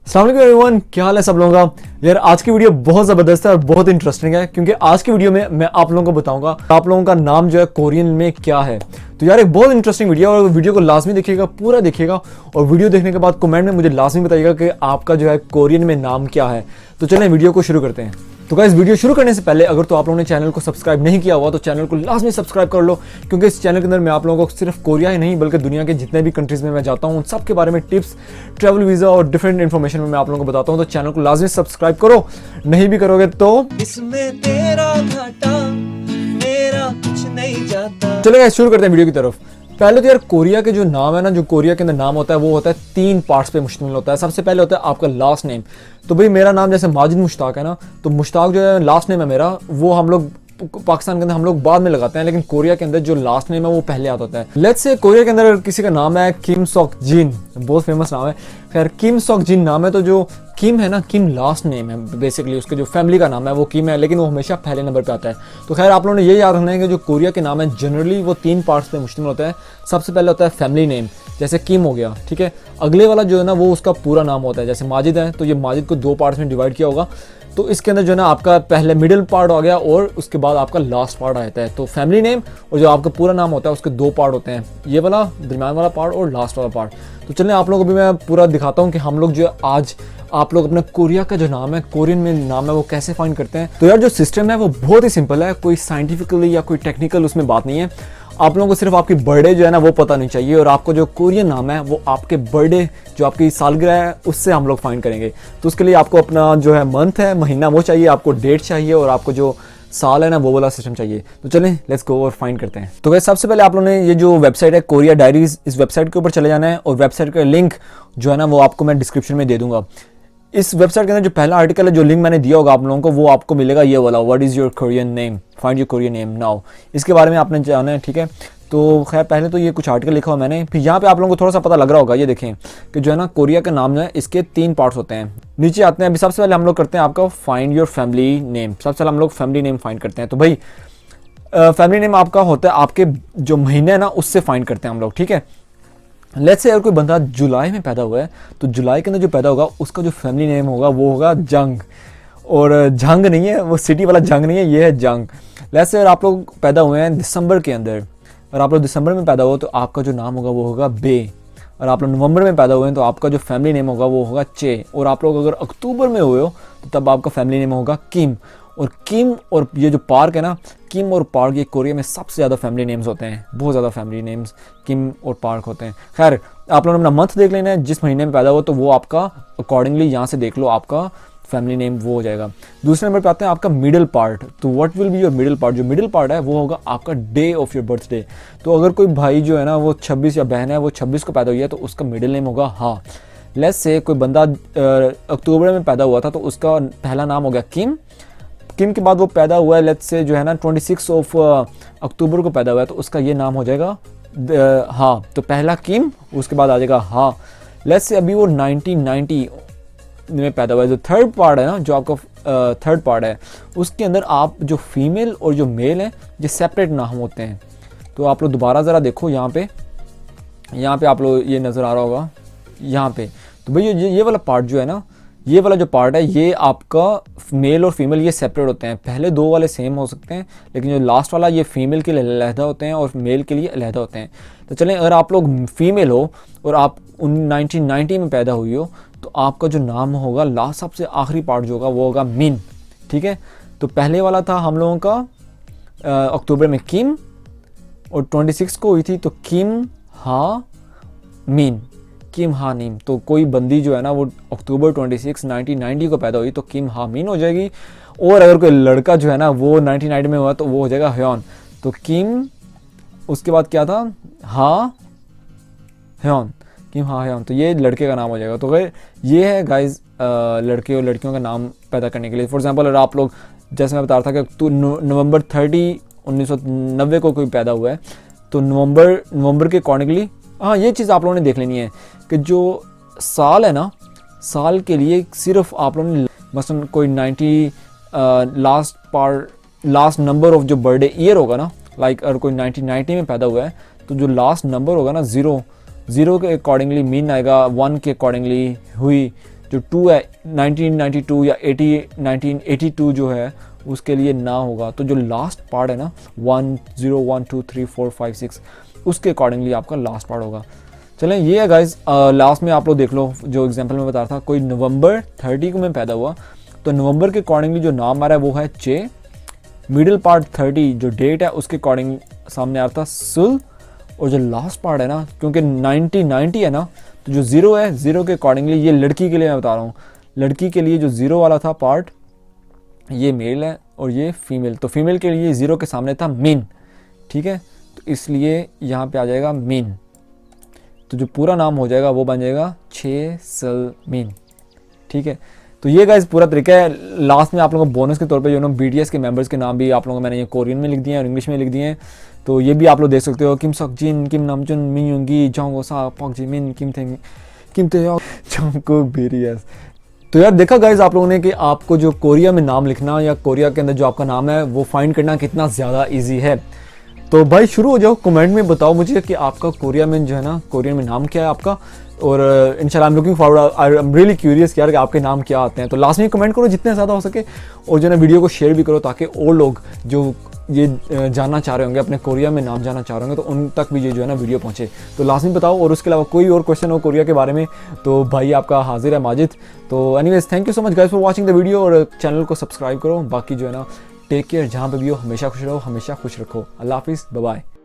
अस्सलाम वालेकुम एवरीवन, क्या हाल है सब लोगों का। यार आज की वीडियो बहुत ज़बरदस्त है और बहुत इंटरेस्टिंग है क्योंकि आज की वीडियो में मैं आप लोगों को बताऊंगा आप लोगों का नाम जो है कोरियन में क्या है। तो यार एक बहुत इंटरेस्टिंग वीडियो है और वीडियो को लाजमी देखिएगा, पूरा देखिएगा और वीडियो देखने के बाद कमेंट में मुझे लाजमी बताइएगा कि आपका जो है कोरियन में नाम क्या है। तो चलें वीडियो को शुरू करते हैं। तो गाइस वीडियो शुरू करने से पहले अगर तो आप लोगों ने चैनल को सब्सक्राइब नहीं किया हुआ तो चैनल को लाजमी सब्सक्राइब कर लो क्योंकि इस चैनल के अंदर मैं आप लोगों को सिर्फ कोरिया ही नहीं बल्कि दुनिया के जितने भी कंट्रीज़ में मैं जाता हूँ उन सब के बारे में टिप्स, ट्रैवल वीज़ा और डिफरेंट इन्फॉर्मेशन में मैं आप लोगों को बताता हूँ। तो चैनल को लाजमी सब्सक्राइब करो, नहीं भी करोगे तो इसमें तेरा घाटा मेरा कुछ नहीं जाता। चलो गाइस शुरू करते हैं वीडियो की तरफ। पहले तो यार कोरिया के जो नाम है ना, जो कोरिया के अंदर नाम होता है वो होता है 3 पार्ट्स पे मुश्तमिल होता है। सबसे पहले होता है आपका लास्ट नेम। तो भाई मेरा नाम जैसे माजिद मुश्ताक है ना, तो मुश्ताक जो है लास्ट नेम है मेरा, वो हम लोग पाकिस्तान के अंदर हम लोग बाद में लगाते हैं, लेकिन कोरिया के अंदर जो लास्ट नेम है वो पहले आता होता है। लेट्स से कोरिया के अंदर किसी का नाम है किम सॉक जिन, बहुत फेमस नाम है। खैर किम सॉक जिन नाम है, तो जो किम है ना, किम लास्ट नेम है बेसिकली, उसके जो फैमिली का नाम है वो किम है, लेकिन वो हमेशा पहले नंबर पे आता है। तो खैर आप लोगों ने ये याद रखना है कि जो कोरिया के नाम है जनरली वो 3 पार्ट्स पे मुश्तमिल होता है। सबसे पहले होता है फैमिली नेम, जैसे किम हो गया, ठीक है। अगले वाला जो है ना वो उसका पूरा नाम होता है, जैसे माजिद है तो ये माजिद को 2 पार्ट्स में डिवाइड किया होगा। तो इसके अंदर जो है ना आपका पहले मिडिल पार्ट हो गया और उसके बाद आपका लास्ट पार्ट आता है। तो फैमिली नेम और जो आपका पूरा नाम होता है उसके 2 पार्ट होते हैं, ये वाला दरम्यान वाला पार्ट और लास्ट वाला पार्ट। तो चलिए आप लोगों को भी मैं पूरा दिखाता हूँ कि हम लोग जो है आज आप लोग अपने कोरिया का जो नाम है, कोरियन में नाम है, वो कैसे फाइंड करते हैं। तो यार जो सिस्टम है वो बहुत ही सिंपल है, कोई साइंटिफिकली या कोई टेक्निकल उसमें बात नहीं है। आप लोगों को सिर्फ आपकी बर्थडे जो है ना वो पता नहीं चाहिए और आपको जो कोरियन नाम है वो आपके बर्थडे जो आपकी सालगिरह है उससे हम लोग फाइंड करेंगे। तो उसके लिए आपको अपना जो है मंथ है, महीना वो चाहिए, आपको डेट चाहिए और आपको जो साल है ना वो वाला सिस्टम चाहिए। तो चलें लेट्स गो और फाइंड करते हैं। तो वैसे सबसे पहले आप लोगों ने ये जो वेबसाइट है कोरिया डायरीज, इस वेबसाइट के ऊपर चले जाना है और वेबसाइट का लिंक जो है ना वो आपको मैं डिस्क्रिप्शन में दे दूंगा। इस वेबसाइट के अंदर जो पहला आर्टिकल है, जो लिंक मैंने दिया होगा आप लोगों को, वो आपको मिलेगा ये वाला, what is your Korean name, find your Korean name now. इसके बारे में आपने जाना है, ठीक है। तो खैर पहले तो ये कुछ आर्टिकल लिखा हुआ मैंने, फिर यहाँ पे आप लोगों को थोड़ा सा पता लग रहा होगा, ये देखें कि जो है ना कोरिया का नाम जो है इसके 3 पार्ट्स होते हैं। नीचे आते हैं, अभी सबसे पहले हम लोग करते हैं आपका फाइंड योर फैमिली नेम। सबसे पहले हम लोग फैमिली नेम फाइंड करते हैं। तो भाई फैमिली नेम आपका होता है आपके जो महीने है ना उससे फाइंड करते हैं हम लोग, ठीक है। लेट्स से अगर कोई बंदा जुलाई में पैदा हुआ है तो जुलाई के अंदर जो पैदा होगा उसका जो फैमिली नेम होगा वो होगा जंग, और जंग नहीं है वो सिटी वाला जंग नहीं है, ये है जंग। लेट्स से अगर आप लोग पैदा हुए हैं दिसंबर के अंदर और आप लोग दिसंबर में पैदा हुए तो आपका जो नाम होगा वो होगा बे, और आप लोग नवंबर में पैदा हुए हैं तो आपका जो फैमिली नेम होगा वो होगा चे, और आप लोग अगर अक्टूबर में हुए हो तो तब आपका फैमिली नेम होगा किम। और किम और ये जो पार्क है ना, किम और पार्क, ये कोरिया में सबसे ज़्यादा फैमिली नेम्स होते हैं, बहुत ज़्यादा फैमिली नेम्स किम और पार्क होते हैं। खैर आप लोगों ने अपना मंथ देख लेना है, जिस महीने में पैदा हुआ तो वो आपका अकॉर्डिंगली यहाँ से देख लो, आपका फैमिली नेम वो हो जाएगा। दूसरे नंबर पे आते हैं आपका मिडिल पार्ट। तो what will be your middle part, जो मिडिल पार्ट है वो होगा आपका डे ऑफ योर बर्थडे। तो अगर कोई भाई जो है ना वो 26 या बहन है वो 26 को पैदा हुई है तो उसका मिडिल नेम होगा हाँ। लेट्स से कोई बंदा अक्टूबर में पैदा हुआ था तो उसका पहला नाम हो गया किम। किम के बाद वो पैदा हुआ है लेट्स से जो है ना 26 ऑफ अक्टूबर को पैदा हुआ है तो उसका ये नाम हो जाएगा हाँ। तो पहला किम, उसके बाद आ जाएगा हाँ। लेट्स से अभी वो 1990 में पैदा हुआ है, जो थर्ड पार्ट है ना, जो आपका थर्ड पार्ट है उसके अंदर आप जो फीमेल और जो मेल है ये सेपरेट नाम होते हैं। तो आप लोग दोबारा ज़रा देखो यहाँ पे आप लोग ये नज़र आ रहा होगा यहाँ पे। तो भाई ये वाला पार्ट जो है ना, ये वाला जो पार्ट है ये आपका मेल और फीमेल ये सेपरेट होते हैं। पहले 2 वाले सेम हो सकते हैं लेकिन जो लास्ट वाला ये फीमेल के लिए अलहदा होते हैं और मेल के लिए अलहदा होते हैं। तो चलें अगर आप लोग फीमेल हो और आप 1990 में पैदा हुई हो तो आपका जो नाम होगा लास्ट सबसे आखिरी पार्ट जो होगा वो होगा मिन, ठीक है। तो पहले वाला था हम लोगों का अक्टूबर में किम और 26 को हुई थी तो किम हा मिन, किम हा नीम। तो कोई बंदी जो है ना वो अक्टूबर 26 1990 को पैदा हुई तो किम हा मीन हो जाएगी। और अगर कोई लड़का जो है ना वो 1990 में हुआ तो वो हो जाएगा हयोन। तो किम, उसके बाद क्या था हा हयोन, किम हा हयोन, तो ये लड़के का नाम हो जाएगा। तो अगर ये है गाइज लड़के और लड़कियों का नाम पैदा करने के लिए। फॉर एग्जांपल अगर आप लोग, जैसे मैं बता रहा था कि नवंबर 30 1990 को कोई पैदा हुआ है तो नवंबर के अकॉर्डिंगली हाँ ये चीज़ आप लोगों ने देख लेनी है कि जो साल है ना, साल के लिए सिर्फ आप लोगों ने मसलन कोई 90 लास्ट नंबर ऑफ जो बर्थडे ईयर होगा ना, लाइक अगर कोई 1990 में पैदा हुआ है तो जो लास्ट नंबर होगा ना 0 के अकॉर्डिंगली मीन आएगा, 1 के अकॉर्डिंगली हुई, जो 2 है 1992 या 1982 जो है उसके लिए ना होगा, तो जो लास्ट पार्ट है ना 1 0 1 2 3 4 5 6 उसके अकॉर्डिंगली आपका लास्ट पार्ट होगा। चलें ये है गाइज, लास्ट में आप लोग देख लो जो एग्जांपल में बता रहा था, कोई नवंबर 30 को मैं पैदा हुआ, तो नवंबर के अकॉर्डिंगली जो नाम आ रहा है वो है चे, मिडिल पार्ट 30 जो डेट है उसके अकॉर्डिंग सामने आ रहा था सुल, और जो लास्ट पार्ट है ना क्योंकि 90 है ना, तो जो ज़ीरो है ज़ीरो के अकॉर्डिंगली, ये लड़की के लिए मैं बता रहा हूँ, लड़की के लिए जो ज़ीरो वाला था पार्ट ये मेल है और ये फीमेल, तो फीमेल के लिए ज़ीरो के सामने था मीन, ठीक है, तो इसलिए यहाँ पे आ जाएगा मीन, तो जो पूरा नाम हो जाएगा वो बन जाएगा छे सल मीन, ठीक है। तो ये गाइस पूरा तरीका है। लास्ट में आप लोगों को बोनस के तौर पे जो ना BTS के मेंबर्स के नाम भी आप लोगों को मैंने ये कोरियन में लिख दिए हैं और इंग्लिश में लिख दिए हैं, तो ये भी आप लोग देख सकते हो, किम सक जिन, किम नामजुन, मिन योंगी, जोंग सा, पाक जिमिन, किम थे जंगकुक, BTS। तो यार देखा गाइज आप लोगों ने कि आपको जो कोरिया में नाम लिखना या कोरिया के अंदर जो आपका नाम है वो फाइंड करना कितना ज़्यादा ईजी है। तो भाई शुरू हो जाओ, कमेंट में बताओ मुझे कि आपका कोरिया में जो है ना, कोरियन में नाम क्या है आपका, और इंशाल्लाह I am looking forward, I am really curious यार कि आपके नाम क्या आते हैं। तो लास्ट में कमेंट करो जितने ज़्यादा हो सके, और जो है ना वीडियो को शेयर भी करो ताकि और लोग जो ये जानना चाह रहे होंगे, अपने कोरिया में नाम जानना चाह रहे होंगे, तो उन तक भी ये जो है ना वीडियो पहुँचे। तो लास्ट में बताओ, और उसके अलावा कोई और क्वेश्चन हो कोरिया के बारे में तो भाई आपका हाजिर है माजिद। तो anyways thank you so much guys for watching the video, और चैनल को सब्सक्राइब करो। बाकी जो है ना टेक केयर, जहाँ पे भी हो हमेशा खुश रहो, हमेशा खुश रखो। अल्लाह हाफिज़, बाय बाय।